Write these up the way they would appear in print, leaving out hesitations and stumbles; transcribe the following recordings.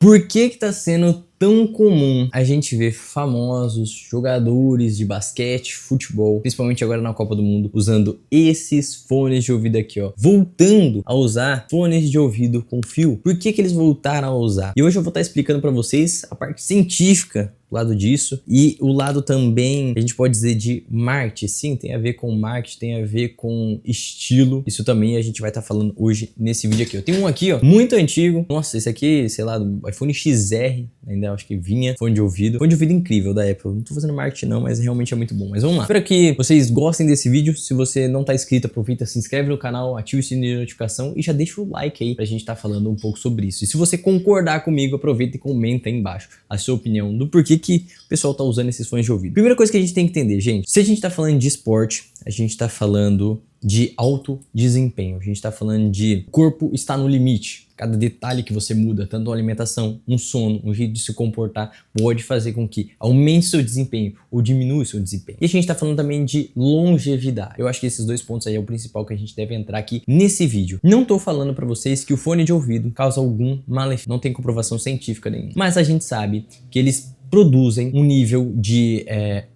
Por que que tá sendo tão comum a gente ver famosos jogadores de basquete, futebol, principalmente agora na Copa do Mundo, usando esses fones de ouvido aqui, ó, voltando a usar fones de ouvido com fio? Por que que eles voltaram a usar? E hoje eu vou estar explicando para vocês a parte científica do lado disso e o lado também, a gente pode dizer, de marketing. Sim, tem a ver com marketing, tem a ver com estilo. Isso também a gente vai estar falando hoje nesse vídeo aqui. Eu tenho um aqui, ó, muito antigo. Nossa, esse aqui, sei lá, do iPhone XR, ainda acho que vinha fone de ouvido incrível da Apple. Não tô fazendo marketing não, mas realmente é muito bom. Mas vamos lá. Espero que vocês gostem desse vídeo. Se você não tá inscrito, aproveita, se inscreve no canal, ativa o sininho de notificação e já deixa o like aí pra gente estar falando um pouco sobre isso. E se você concordar comigo, aproveita e comenta aí embaixo a sua opinião do porquê que o pessoal tá usando esses fones de ouvido. Primeira coisa que a gente tem que entender, gente, se a gente tá falando de esporte, a gente tá falando de alto desempenho, a gente tá falando de corpo está no limite. Cada detalhe que você muda, tanto a alimentação, um sono, um jeito de se comportar, pode fazer com que aumente seu desempenho ou diminua seu desempenho. E a gente tá falando também de longevidade. Eu acho que esses dois pontos aí é o principal que a gente deve entrar aqui nesse vídeo. Não tô falando pra vocês que o fone de ouvido causa algum malefício, não tem comprovação científica nenhuma, mas a gente sabe que eles produzem um nível de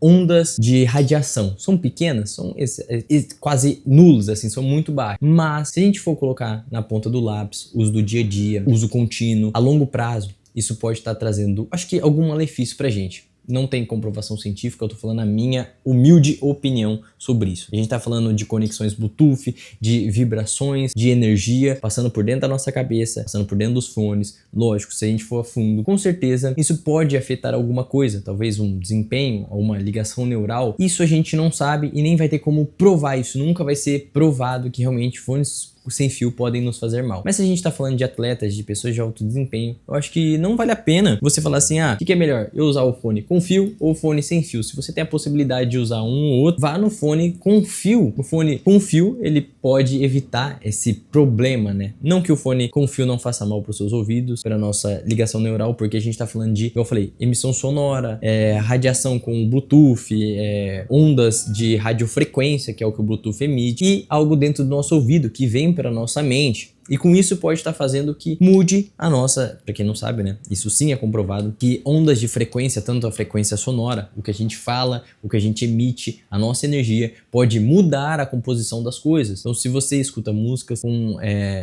ondas de radiação. São pequenas, são quase nulas, assim, são muito baixas. Mas se a gente for colocar na ponta do lápis, uso do dia a dia, uso contínuo, a longo prazo, isso pode estar trazendo, acho que, algum malefício pra gente. Não tem comprovação científica, eu tô falando a minha humilde opinião sobre isso. A gente tá falando de conexões Bluetooth, de vibrações, de energia, passando por dentro da nossa cabeça, passando por dentro dos fones. Lógico, se a gente for a fundo, com certeza isso pode afetar alguma coisa, talvez um desempenho, uma ligação neural. Isso a gente não sabe e nem vai ter como provar isso. Nunca vai ser provado que realmente fones sem fio podem nos fazer mal. Mas se a gente tá falando de atletas, de pessoas de alto desempenho, eu acho que não vale a pena você falar assim, o que é melhor? Eu usar o fone com fio ou o fone sem fio? Se você tem a possibilidade de usar um ou outro, vá no fone com fio. O fone com fio, ele pode evitar esse problema, né? Não que o fone com fio não faça mal para os seus ouvidos, para nossa ligação neural, porque a gente tá falando de, como eu falei, emissão sonora, radiação com Bluetooth, ondas de radiofrequência, que é o que o Bluetooth emite, e algo dentro do nosso ouvido que vem para nossa mente. E com isso pode estar fazendo que mude a nossa, para quem não sabe, né? Isso sim é comprovado, que ondas de frequência, tanto a frequência sonora, o que a gente fala, o que a gente emite, a nossa energia, pode mudar a composição das coisas. Então se você escuta músicas com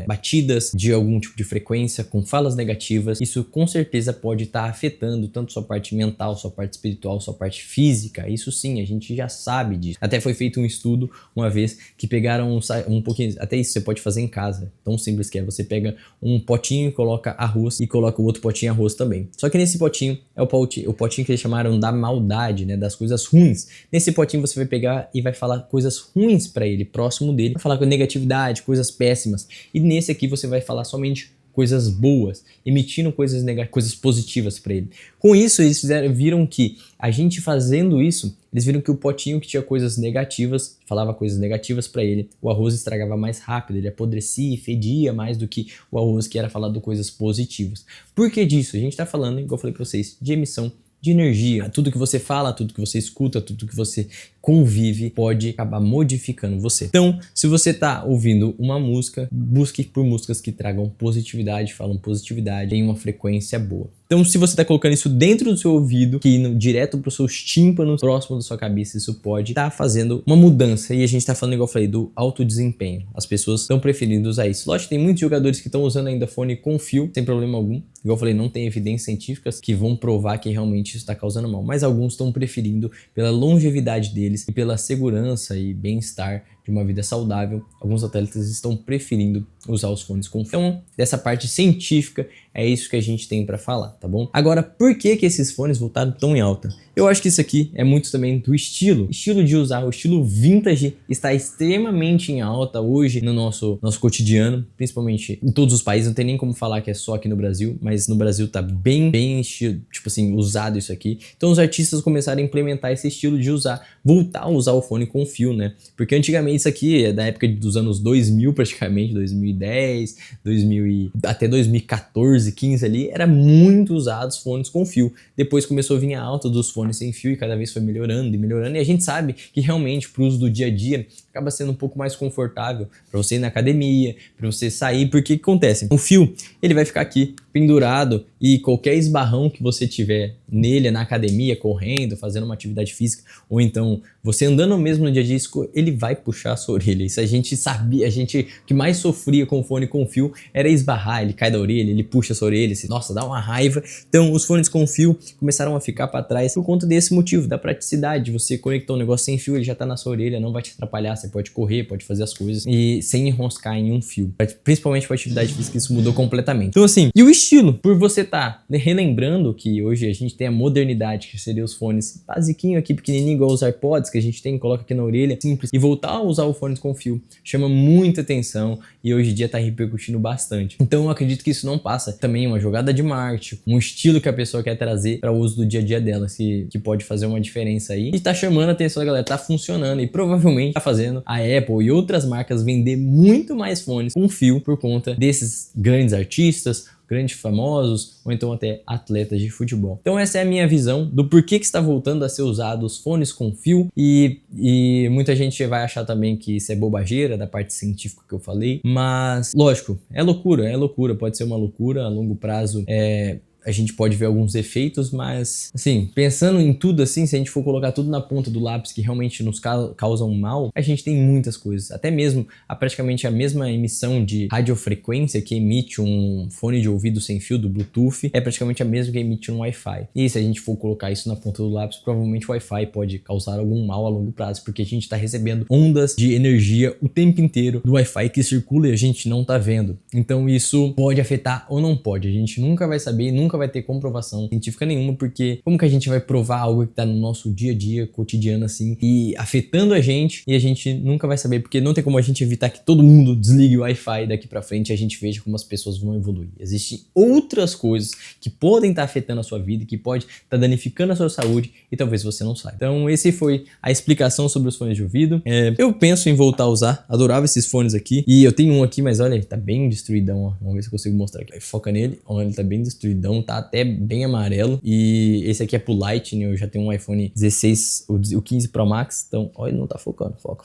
batidas de algum tipo de frequência, com falas negativas, isso com certeza pode estar afetando tanto sua parte mental, sua parte espiritual, sua parte física. Isso sim, a gente já sabe disso. Até foi feito um estudo uma vez que pegaram um pouquinho, até isso você pode fazer em casa, tão simples que é, você pega um potinho e coloca arroz e coloca o outro potinho arroz também. Só que nesse potinho é o potinho que eles chamaram da maldade, né, das coisas ruins. Nesse potinho você vai pegar e vai falar coisas ruins para ele, próximo dele, vai falar com negatividade, coisas péssimas. E nesse aqui você vai falar somente coisas boas, emitindo coisas positivas para ele. Com isso, eles viram que a gente fazendo isso, eles viram que o potinho que tinha coisas negativas, falava coisas negativas para ele, o arroz estragava mais rápido, ele apodrecia e fedia mais do que o arroz que era falado coisas positivas. Por que disso? A gente tá falando, igual eu falei para vocês, de emissão de energia. Tudo que você fala, tudo que você escuta, tudo que você convive pode acabar modificando você. Então, se você tá ouvindo uma música, busque por músicas que tragam positividade, falam positividade em uma frequência boa. Então, se você tá colocando isso dentro do seu ouvido, que indo direto para os seus tímpanos, próximo da sua cabeça, isso pode estar fazendo uma mudança. E a gente tá falando, igual eu falei, do alto desempenho. As pessoas estão preferindo usar isso. Lógico, tem muitos jogadores que estão usando ainda fone com fio, sem problema algum. Igual eu falei, não tem evidências científicas que vão provar que realmente isso está causando mal. Mas alguns estão preferindo, pela longevidade deles e pela segurança e bem-estar de uma vida saudável, alguns atletas estão preferindo usar os fones com fio. Então, dessa parte científica, é isso que a gente tem para falar, tá bom? Agora, por que que esses fones voltaram tão em alta? Eu acho que isso aqui é muito também do estilo de usar. O estilo vintage está extremamente em alta hoje no nosso cotidiano, principalmente em todos os países. Não tem nem como falar que é só aqui no Brasil, mas no Brasil tá bem tipo assim, usado isso aqui. Então os artistas começaram a implementar esse estilo de voltar a usar o fone com fio, né? Porque antigamente isso aqui é da época dos anos 2000 praticamente, 2010, até 2014, 15 ali, era muito usado os fones com fio. Depois começou a vir a alta dos fones sem fio e cada vez foi melhorando e melhorando. E a gente sabe que realmente para o uso do dia a dia acaba sendo um pouco mais confortável para você ir na academia, para você sair, porque o que acontece? O fio, ele vai ficar aqui pendurado e qualquer esbarrão que você tiver nele na academia, correndo, fazendo uma atividade física, ou então você andando mesmo no dia a dia, ele vai puxar a sua orelha. Isso a gente sabia, a gente que mais sofria com fone com fio era esbarrar, ele cai da orelha, ele puxa a sua orelha, nossa, dá uma raiva. Então os fones com fio começaram a ficar para trás por conta desse motivo, da praticidade. Você conectar um negócio sem fio, ele já tá na sua orelha, não vai te atrapalhar, você pode correr, pode fazer as coisas e sem enroscar em um fio. Principalmente para atividade física, isso mudou completamente. Então assim, e o estilo? Por você tá relembrando que hoje a gente tem a modernidade, que seria os fones basiquinho aqui, pequenininho, igual os AirPods que a gente tem, coloca aqui na orelha, simples, e voltar a usar o fone com fio, chama muita atenção e hoje em dia tá repercutindo bastante. Então eu acredito que isso não passa também uma jogada de marketing, um estilo que a pessoa quer trazer para o uso do dia a dia dela, que pode fazer uma diferença aí. E tá chamando a atenção da galera, tá funcionando e provavelmente tá fazendo a Apple e outras marcas vender muito mais fones com fio por conta desses grandes artistas, grandes famosos ou então até atletas de futebol. Então essa é a minha visão do porquê que está voltando a ser usado os fones com fio e muita gente vai achar também que isso é bobageira da parte científica que eu falei, mas lógico, é loucura, pode ser uma loucura a longo prazo, a gente pode ver alguns efeitos, mas assim, pensando em tudo assim, se a gente for colocar tudo na ponta do lápis que realmente nos causam mal, a gente tem muitas coisas, até mesmo praticamente a mesma emissão de radiofrequência que emite um fone de ouvido sem fio do Bluetooth, é praticamente a mesma que emite um Wi-Fi. E se a gente for colocar isso na ponta do lápis, provavelmente o Wi-Fi pode causar algum mal a longo prazo, porque a gente está recebendo ondas de energia o tempo inteiro do Wi-Fi que circula e a gente não tá vendo. Então isso pode afetar ou não pode, a gente nunca vai saber, nunca vai ter comprovação científica nenhuma, porque como que a gente vai provar algo que tá no nosso dia a dia, cotidiano assim, e afetando a gente, e a gente nunca vai saber, porque não tem como a gente evitar que todo mundo desligue o Wi-Fi daqui pra frente e a gente veja como as pessoas vão evoluir. Existem outras coisas que podem estar afetando a sua vida, que pode estar danificando a sua saúde e talvez você não saiba. Então esse foi a explicação sobre os fones de ouvido. Eu penso em voltar a usar, adorava esses fones aqui, e eu tenho um aqui, mas olha, ele tá bem destruidão, ó. Vamos ver se eu consigo mostrar aqui. Aí, foca nele, ó, ele tá bem destruidão, tá até bem amarelo, e esse aqui é pro Lightning, eu já tenho um iPhone 16, o 15 Pro Max, então, ó, ele não tá focando, foca.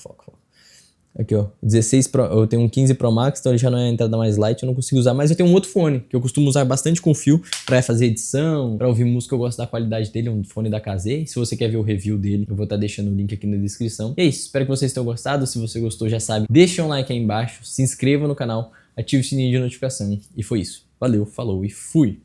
Aqui, ó, 16 Pro, eu tenho um 15 Pro Max, então ele já não é a entrada mais light, eu não consigo usar, mas eu tenho um outro fone, que eu costumo usar bastante com fio, pra fazer edição, pra ouvir música, eu gosto da qualidade dele, um fone da KZ. Se você quer ver o review dele, eu vou estar deixando o link aqui na descrição. E é isso, espero que vocês tenham gostado, se você gostou já sabe, deixa um like aí embaixo, se inscreva no canal, ative o sininho de notificação, e foi isso. Valeu, falou e fui!